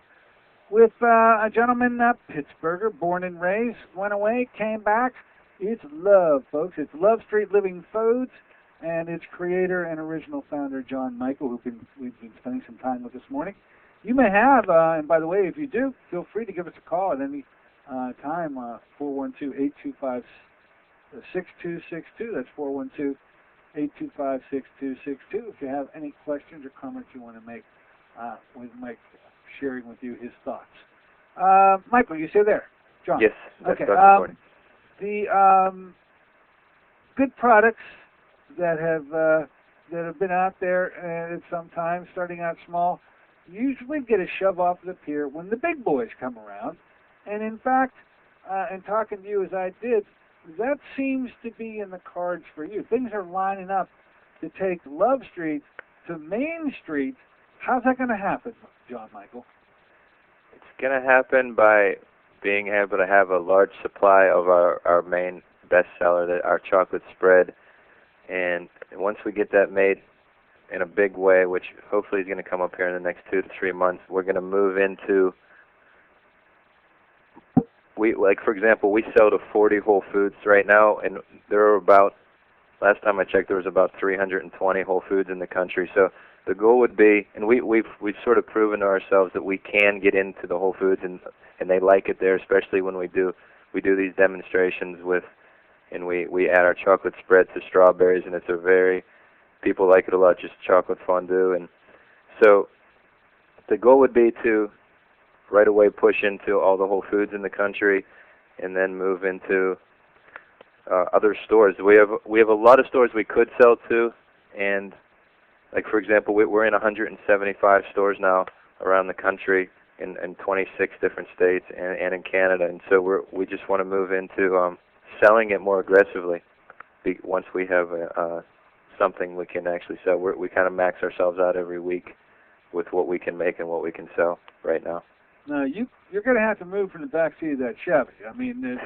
with a gentleman, Pittsburgher, born and raised, went away, came back. It's love, folks. It's Love Street Living Foods and its creator and original founder, John Michael, who we've been spending some time with this morning. You may have, and by the way, if you do, feel free to give us a call at any time, 412-825-6262. That's 412-825-6262. If you have any questions or comments you want to make with Mike sharing with you his thoughts. Michael, you stay there. John. Yes, that's okay. recording. The good products that have been out there at some time, starting out small, usually get a shove off the pier when the big boys come around. And in fact, in talking to you as I did, that seems to be in the cards for you. Things are lining up to take Love Street to Main Street. How's that going to happen, John Michael? It's going to happen by being able to have a large supply of our main bestseller, our chocolate spread. And once we get that made in a big way, which hopefully is going to come up here in the next 2 to 3 months, we're going to move into, for example, we sell to 40 Whole Foods right now, and there are about, last time I checked, there was about 320 Whole Foods in the country. So the goal would be, and we've sort of proven to ourselves that we can get into the Whole Foods, and they like it there, especially when we do these demonstrations with, and we add our chocolate spread to strawberries, and people like it a lot, just chocolate fondue. And so the goal would be to right away push into all the Whole Foods in the country, and then move into other stores. We have a lot of stores we could sell to, and like for example, we're in 175 stores now around the country in 26 different states and in Canada, and so we just want to move into selling it more aggressively. Once we have something we can actually sell, we kind of max ourselves out every week with what we can make and what we can sell right now. Now, you're going to have to move from the backseat of that Chevy. I mean,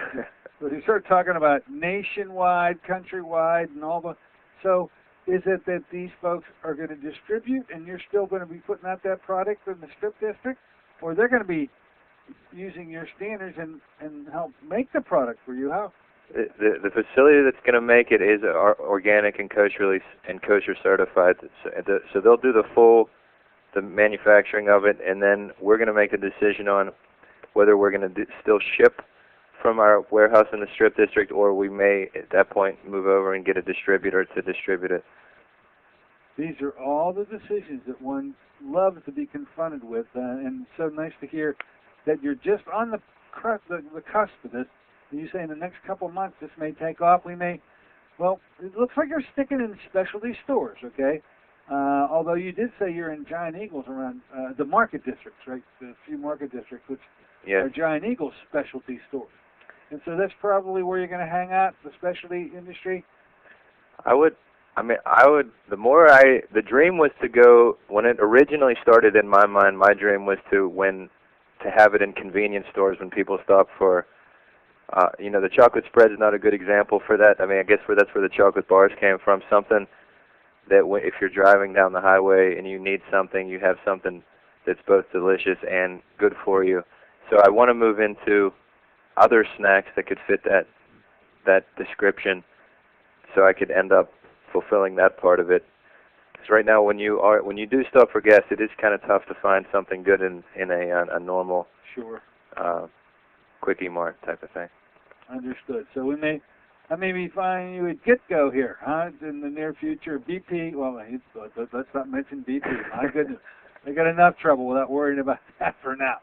when you start talking about nationwide, countrywide, and all the... So, is it that these folks are going to distribute and you're still going to be putting out that product in the Strip District? Or they're going to be using your standards and help make the product for you? How? The facility that's going to make it is organic and kosher certified. So they'll do the manufacturing of it, and then we're going to make a decision on whether we're going to still ship from our warehouse in the Strip District, or we may at that point move over and get a distributor to distribute it. These are all the decisions that one loves to be confronted with, and it's so nice to hear that you're just on the cusp of this. You say in the next couple of months this may take off. Well, it looks like you're sticking in specialty stores, okay? Although you did say you're in Giant Eagles around the market districts, right? The few market districts, which are Giant Eagles specialty stores. And so that's probably where you're going to hang out, the specialty industry? The dream was to go, when it originally started in my mind, my dream was to have it in convenience stores when people stop for, the chocolate spread is not a good example for that. I mean, I guess that's where the chocolate bars came from, something that if you're driving down the highway and you need something, you have something that's both delicious and good for you. So I want to move into other snacks that could fit that description, so I could end up fulfilling that part of it. Because right now, when you do stop for gas, it is kind of tough to find something good in a normal Quickie Mart type of thing. Understood. So I may be finding you at GetGo here, huh? In the near future, BP. Well, let's not mention BP. My goodness, I got enough trouble without worrying about that for now.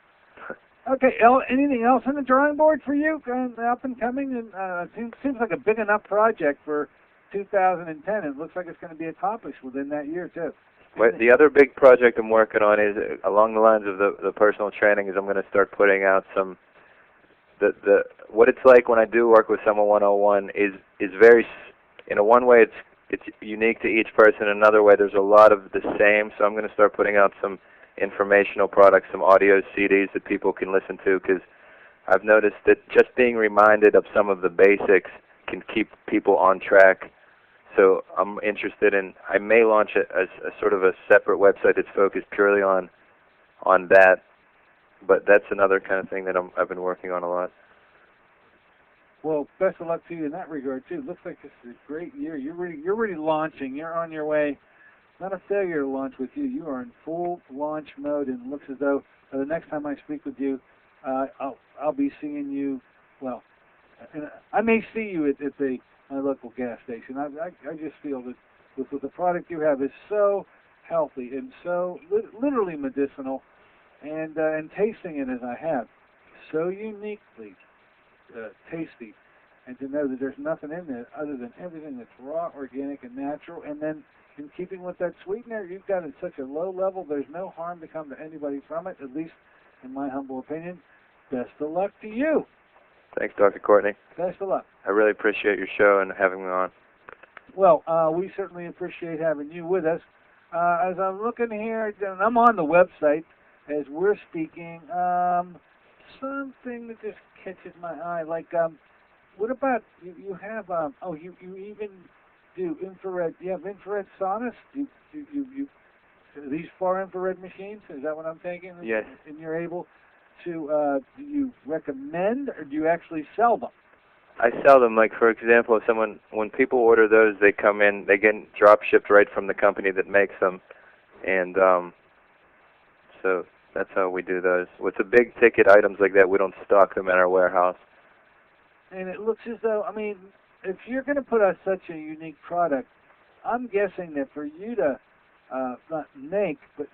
Okay, anything else on the drawing board for you, up and coming? And seems like a big enough project for 2010. It looks like it's going to be accomplished within that year too. Well, the other big project I'm working on is along the lines of the personal training. Is I'm going to start putting out some. What it's like when I do work with Someone 101 is very, in one way it's unique to each person. In another way, there's a lot of the same. So I'm going to start putting out some informational products, some audio CDs that people can listen to, because I've noticed that just being reminded of some of the basics can keep people on track. So I'm interested in, I may launch a sort of a separate website that's focused purely on that, but that's another kind of thing that I've been working on a lot. Well, best of luck to you in that regard too. Looks like this is a great year. You're really launching. You're on your way. Not a failure to launch with you. You are in full launch mode, and it looks as though the next time I speak with you, I'll be seeing you. Well, I may see you at my local gas station. I just feel that with the product you have is so healthy and so literally medicinal, and tasting it as I have, so uniquely tasty, and to know that there's nothing in there other than everything that's raw, organic, and natural, and then in keeping with that sweetener, you've got it at such a low level, there's no harm to come to anybody from it, at least in my humble opinion. Best of luck to you. Thanks, Dr. Courtney. Best of luck. I really appreciate your show and having me on. Well, we certainly appreciate having you with us. As I'm looking here, and I'm on the website as we're speaking, something that just catches my eye, like, what about, you have, you even do infrared, you have infrared saunas? You these far infrared machines, is that what I'm thinking? Yes. And you're able to, do you recommend, or do you actually sell them? I sell them. Like, for example, when people order those, they come in, they get drop shipped right from the company that makes them, and so that's how we do those. With the big ticket items like that, we don't stock them in our warehouse. And it looks as though, I mean, if you're going to put out such a unique product, I'm guessing that for you to not make, but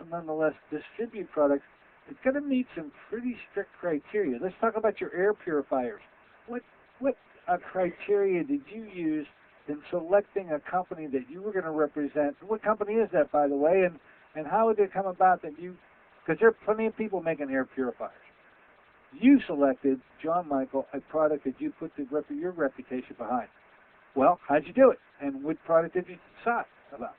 nonetheless distribute products, it's going to meet some pretty strict criteria. Let's talk about your air purifiers. What criteria did you use in selecting a company that you were going to represent? What company is that, by the way, and how did it come about that you, because there are plenty of people making air purifiers. You selected, John Michael, a product that you put your reputation behind. Well, how'd you do it? And what product did you decide about?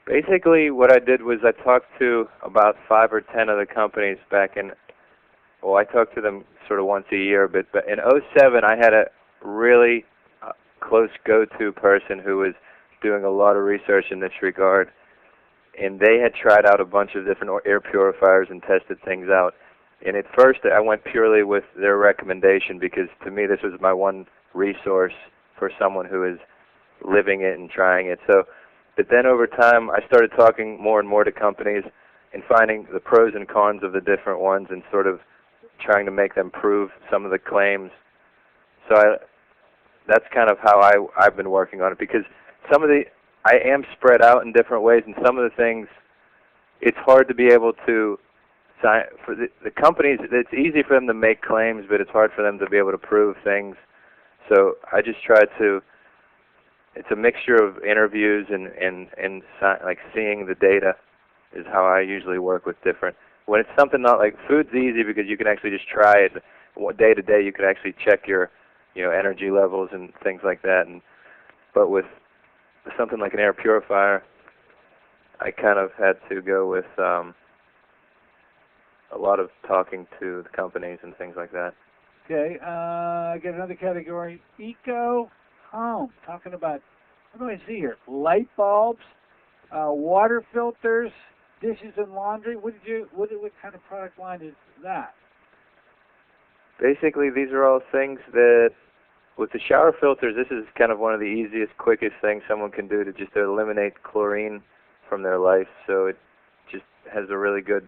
Basically, what I did was I talked to about 5 or 10 of the companies back in, well, I talked to them sort of once a year, but in '07 I had a really close go-to person who was doing a lot of research in this regard, and they had tried out a bunch of different air purifiers and tested things out. And at first I went purely with their recommendation because to me this was my one resource for someone who is living it and trying it. So, but then over time I started talking more and more to companies and finding the pros and cons of the different ones and sort of trying to make them prove some of the claims. So that's kind of how I've been working on it, because I am spread out in different ways, and some of the things it's hard to be able to for the companies. It's easy for them to make claims, but it's hard for them to be able to prove things. So I just try to. It's a mixture of interviews and like seeing the data is how I usually work with different. When it's something not like food's easy because you can actually just try it day to day. You can actually check your energy levels and things like that. But with something like an air purifier, I kind of had to go with a lot of talking to the companies and things like that. Okay, I get another category, Eco Home. Talking about, what do I see here? Light bulbs, water filters, dishes and laundry. What kind of product line is that? Basically, these are all things that, with the shower filters, this is kind of one of the easiest, quickest things someone can do to just eliminate chlorine from their life. So it just has a really good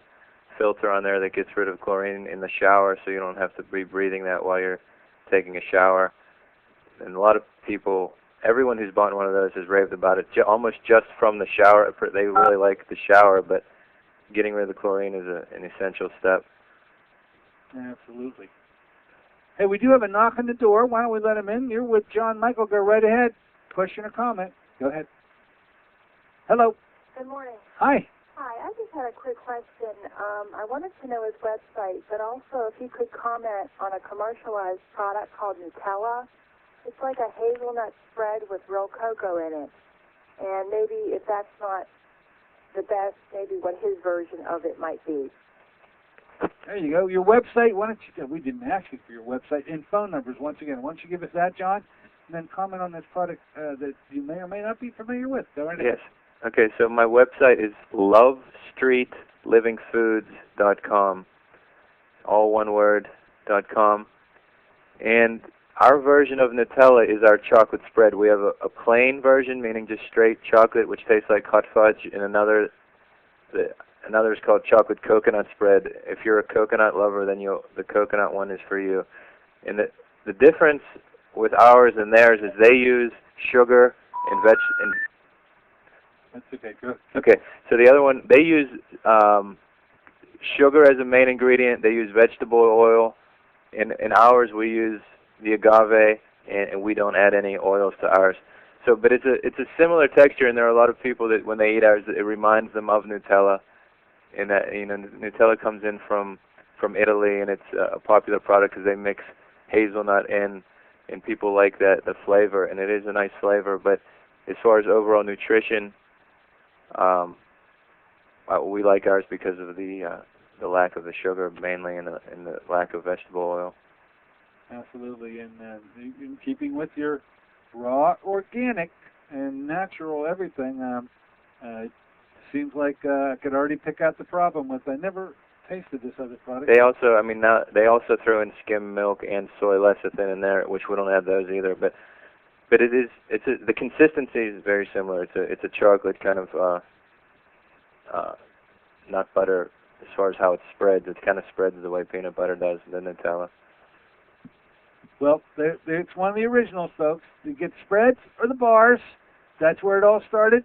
filter on there that gets rid of chlorine in the shower, so you don't have to be breathing that while you're taking a shower. And a lot of people, everyone who's bought one of those has raved about it, almost just from the shower. They really like the shower, but getting rid of the chlorine is an essential step. Absolutely. Hey, we do have a knock on the door. Why don't we let him in? You're with John Michael. Go right ahead. Question or comment. Go ahead. Hello. Good morning. Hi. Hi, I just had a quick question. I wanted to know his website, but also if you could comment on a commercialized product called Nutella. It's like a hazelnut spread with real cocoa in it. And maybe if that's not the best, maybe what his version of it might be. There you go. Your website, why don't you, we didn't ask you for your website and phone numbers once again. Why don't you give us that, John, and then comment on this product that you may or may not be familiar with. Go right ahead. Yes. Okay, so my website is lovestreetlivingfoods.com, all one word, .com. And our version of Nutella is our chocolate spread. We have a plain version, meaning just straight chocolate, which tastes like hot fudge, and another is called chocolate coconut spread. If you're a coconut lover, then the coconut one is for you. And the difference with ours and theirs is they use sugar and That's okay, good. Okay, so the other one, they use sugar as a main ingredient. They use vegetable oil. In ours, we use the agave, and we don't add any oils to ours. So, but it's a similar texture, and there are a lot of people that when they eat ours, it reminds them of Nutella. And that Nutella comes in from Italy, and it's a popular product because they mix hazelnut in, and people like the flavor, and it is a nice flavor. But as far as overall nutrition, we like ours because of the lack of the sugar mainly, and the lack of vegetable oil. Absolutely, and in keeping with your raw, organic, and natural everything, it seems like I could already pick out the problem with. I never tasted this other product. They also, they also throw in skim milk and soy lecithin in there, which we don't have those either. But the consistency is very similar. It's a chocolate kind of not butter as far as how it spreads. It kind of spreads the way peanut butter does the Nutella. Well, it's one of the originals, folks. You get spreads or the bars. That's where it all started.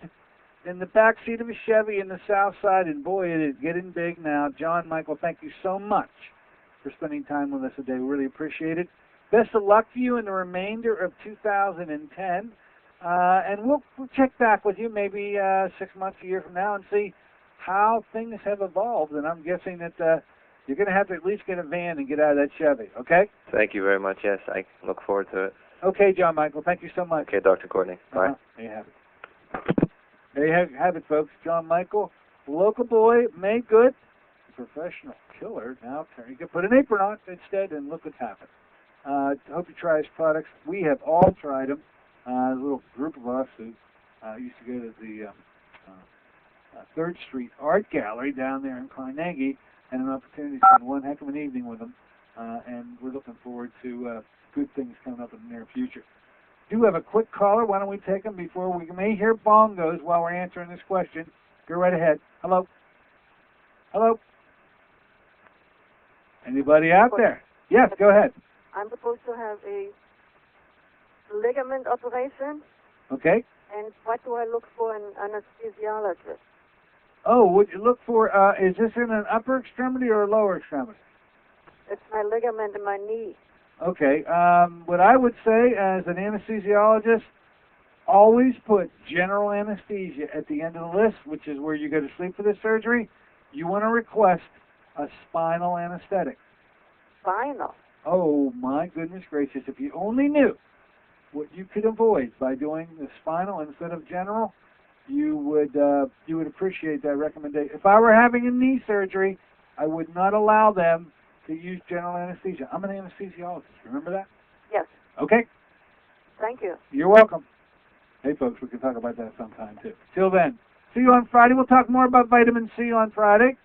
In the back seat of a Chevy in the South Side, and boy, it is getting big now. John Michael, thank you so much for spending time with us today. We really appreciate it. Best of luck to you in the remainder of 2010. And we'll check back with you maybe 6 months, a year from now, and see how things have evolved. And I'm guessing that you're going to have to at least get a van and get out of that Chevy, okay? Thank you very much. Yes, I look forward to it. Okay, John Michael, thank you so much. Okay, Dr. Courtney. Bye. There you have it. There you have it, folks. John Michael, local boy, made good, professional killer. Now you can put an apron on instead, and look what's happened. Hope you try his products. We have all tried them. A little group of us who used to go to the 3rd Street Art Gallery down there in Carnegie, and an opportunity to spend one heck of an evening with them. And we're looking forward to good things coming up in the near future. Do have a quick caller. Why don't we take them before we may hear bongos while we're answering this question? Go right ahead. Hello? Hello? Anybody out there? Yes, go ahead. I'm supposed to have a ligament operation, Okay. and what do I look for in an anesthesiologist? Oh, would you look for, is this in an upper extremity or a lower extremity? It's my ligament in my knee. Okay. What I would say as an anesthesiologist, always put general anesthesia at the end of the list, which is where you go to sleep for the surgery. You want to request a spinal anesthetic. Spinal? Oh, my goodness gracious. If you only knew what you could avoid by doing the spinal instead of general, you would appreciate that recommendation. If I were having a knee surgery, I would not allow them to use general anesthesia. I'm an anesthesiologist. Remember that? Yes. Okay. Thank you. You're welcome. Hey, folks, we can talk about that sometime, too. Till then, see you on Friday. We'll talk more about vitamin C on Friday.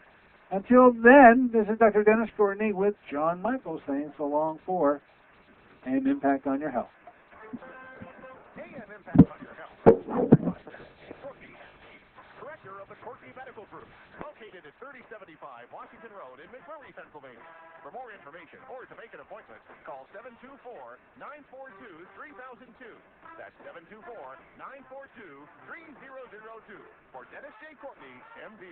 Until then, this is Dr. Dennis Courtney with John Michael saying so long for AM Impact on Your Health. AM Impact on Your Health. Courtney, Director of the Courtney Medical Group, located at 3075 Washington Road in McMurray, Pennsylvania. For more information or to make an appointment, call 724-942-3002. That's 724-942-3002 for Dennis J. Courtney, MD.